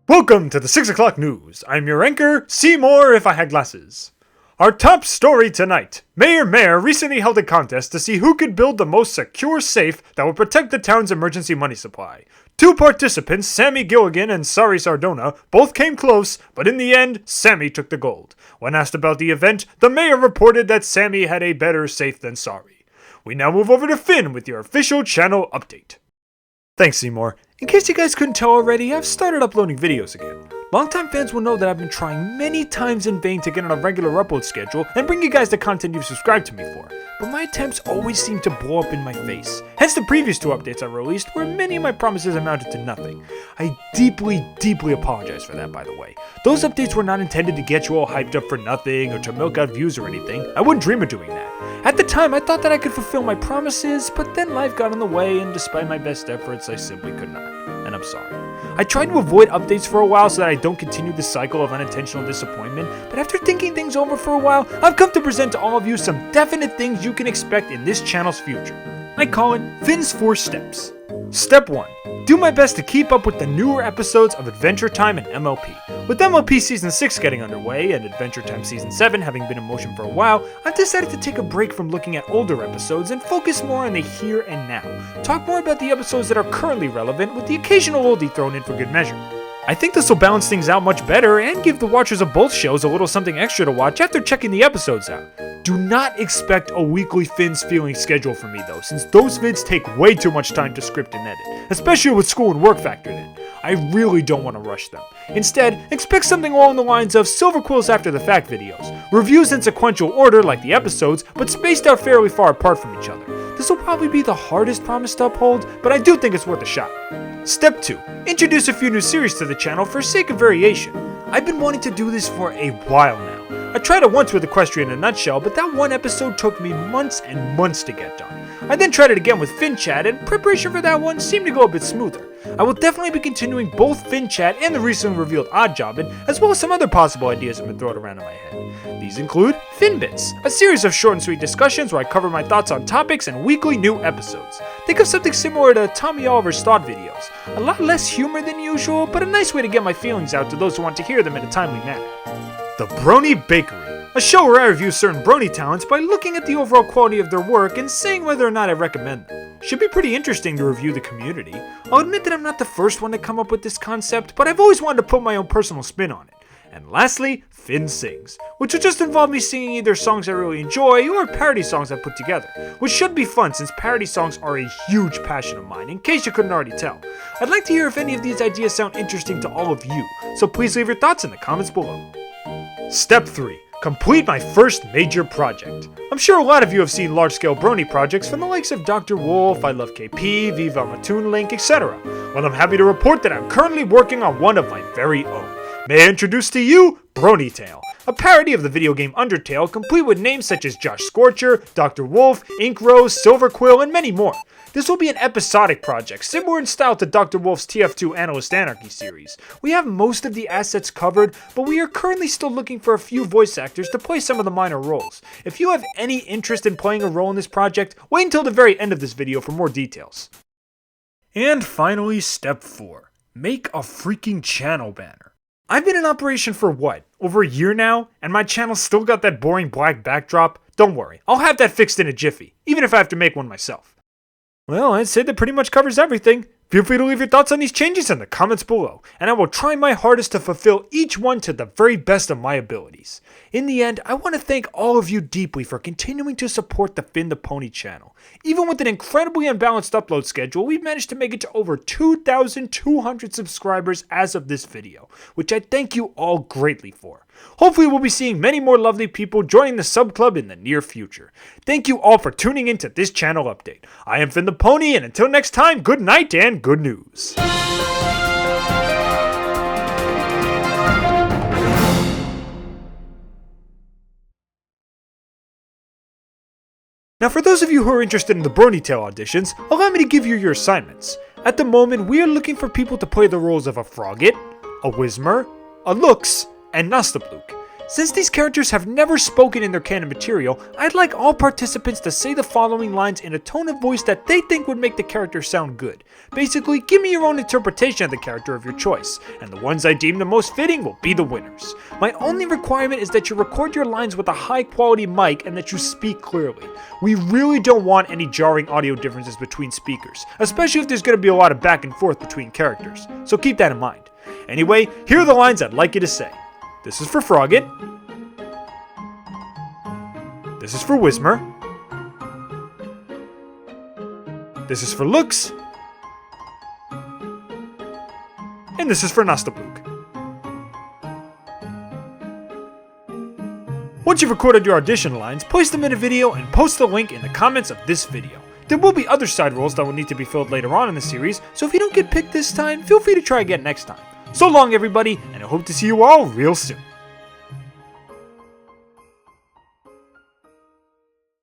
Welcome to the 6 o'clock news. I'm your anchor, Seymour if I had glasses. Our top story tonight. Mayor recently held a contest to see who could build the most secure safe that would protect the town's emergency money supply. Two participants, Sammy Gilligan and Sari Sardona, both came close, but in the end, Sammy took the gold. When asked about the event, the mayor reported that Sammy had a better safe than Sari. We now move over to Finn with your official channel update. Thanks, Seymour. In case you guys couldn't tell already, I've started uploading videos again. Longtime fans will know that I've been trying many times in vain to get on a regular upload schedule and bring you guys the content you've subscribed to me for, but my attempts always seem to blow up in my face. Hence the previous two updates I released, where many of my promises amounted to nothing. I deeply apologize for that, by the way. Those updates were not intended to get you all hyped up for nothing or to milk out views or anything. I wouldn't dream of doing that. At the time, I thought that I could fulfill my promises, but then life got in the way, and despite my best efforts, I simply could not. And I'm sorry. I tried to avoid updates for a while so that I don't continue the cycle of unintentional disappointment, but after thinking things over for a while, I've come to present to all of you some definite things you can expect in this channel's future. I call it Finn's 4 Steps. Step 1. Do my best to keep up with the newer episodes of Adventure Time and MLP. With MLP Season 6 getting underway and Adventure Time Season 7 having been in motion for a while, I've decided to take a break from looking at older episodes and focus more on the here and now. Talk more about the episodes that are currently relevant with the occasional oldie thrown in for good measure. I think this will balance things out much better and give the watchers of both shows a little something extra to watch after checking the episodes out. Do not expect a weekly Finn's Feelings schedule from me though, since those vids take way too much time to script and edit, especially with school and work factored in. I really don't want to rush them. Instead, expect something along the lines of Silver Quill's After the Fact videos, reviews in sequential order like the episodes, but spaced out fairly far apart from each other. This will probably be the hardest promise to uphold, but I do think it's worth a shot. Step 2. Introduce a few new series to the channel for sake of variation. I've been wanting to do this for a while now. I tried it once with Equestria in a Nutshell, but that one episode took me months and months to get done. I then tried it again with Finn Chat, and preparation for that one seemed to go a bit smoother. I will definitely be continuing both Finn Chat and the recently revealed Odd Jobbin', as well as some other possible ideas that have been thrown around in my head. These include Finn Bits, a series of short and sweet discussions where I cover my thoughts on topics and weekly new episodes. Think of something similar to Tommy Oliver's thought videos. A lot less humor than usual, but a nice way to get my feelings out to those who want to hear them in a timely manner. The Brony Bakery, a show where I review certain brony talents by looking at the overall quality of their work and saying whether or not I recommend them. Should be pretty interesting to review the community. I'll admit that I'm not the first one to come up with this concept, but I've always wanted to put my own personal spin on it. And lastly, Finn Sings, which will just involve me singing either songs I really enjoy or parody songs I put together, which should be fun since parody songs are a huge passion of mine, in case you couldn't already tell. I'd like to hear if any of these ideas sound interesting to all of you, so please leave your thoughts in the comments below. Step 3. Complete my first major project. I'm sure a lot of you have seen large-scale brony projects from the likes of Dr. Wolf, I Love KP, Viva Matoon Link, etc. Well, I'm happy to report that I'm currently working on one of my very own. May I introduce to you Bronytale, a parody of the video game Undertale, complete with names such as Josh Scorcher, Dr. Wolf, Ink Rose, Silver Quill, and many more. This will be an episodic project, similar in style to Dr. Wolf's TF2 Analyst Anarchy series. We have most of the assets covered, but we are currently still looking for a few voice actors to play some of the minor roles. If you have any interest in playing a role in this project, wait until the very end of this video for more details. And finally, step 4. Make a freaking channel banner. I've been in operation for what, over a year now, and my channel's still got that boring black backdrop? Don't worry, I'll have that fixed in a jiffy, even if I have to make one myself. Well, I'd say that pretty much covers everything. Feel free to leave your thoughts on these changes in the comments below, and I will try my hardest to fulfill each one to the very best of my abilities. In the end, I want to thank all of you deeply for continuing to support the Finn the Pony channel. Even with an incredibly unbalanced upload schedule, we've managed to make it to over 2,200 subscribers as of this video, which I thank you all greatly for. Hopefully we'll be seeing many more lovely people joining the sub club in the near future. Thank you all for tuning in to this channel update. I am Finn the Pony, and until next time, good night and good news. Now for those of you who are interested in the Bronytale auditions, allow me to give you your assignments. At the moment, we are looking for people to play the roles of a Frogget, a Whismer, a Lux, and Nastabluke. Since these characters have never spoken in their canon material, I'd like all participants to say the following lines in a tone of voice that they think would make the character sound good. Basically, give me your own interpretation of the character of your choice, and the ones I deem the most fitting will be the winners. My only requirement is that you record your lines with a high quality mic and that you speak clearly. We really don't want any jarring audio differences between speakers, especially if there's going to be a lot of back and forth between characters, so keep that in mind. Anyway, here are the lines I'd like you to say. This is for Frogget. This is for Whismer. This is for Lux. And this is for Nastabuk. Once you've recorded your audition lines, place them in a video and post the link in the comments of this video. There will be other side roles that will need to be filled later on in the series, so if you don't get picked this time, feel free to try again next time. So long everybody, and I hope to see you all real soon.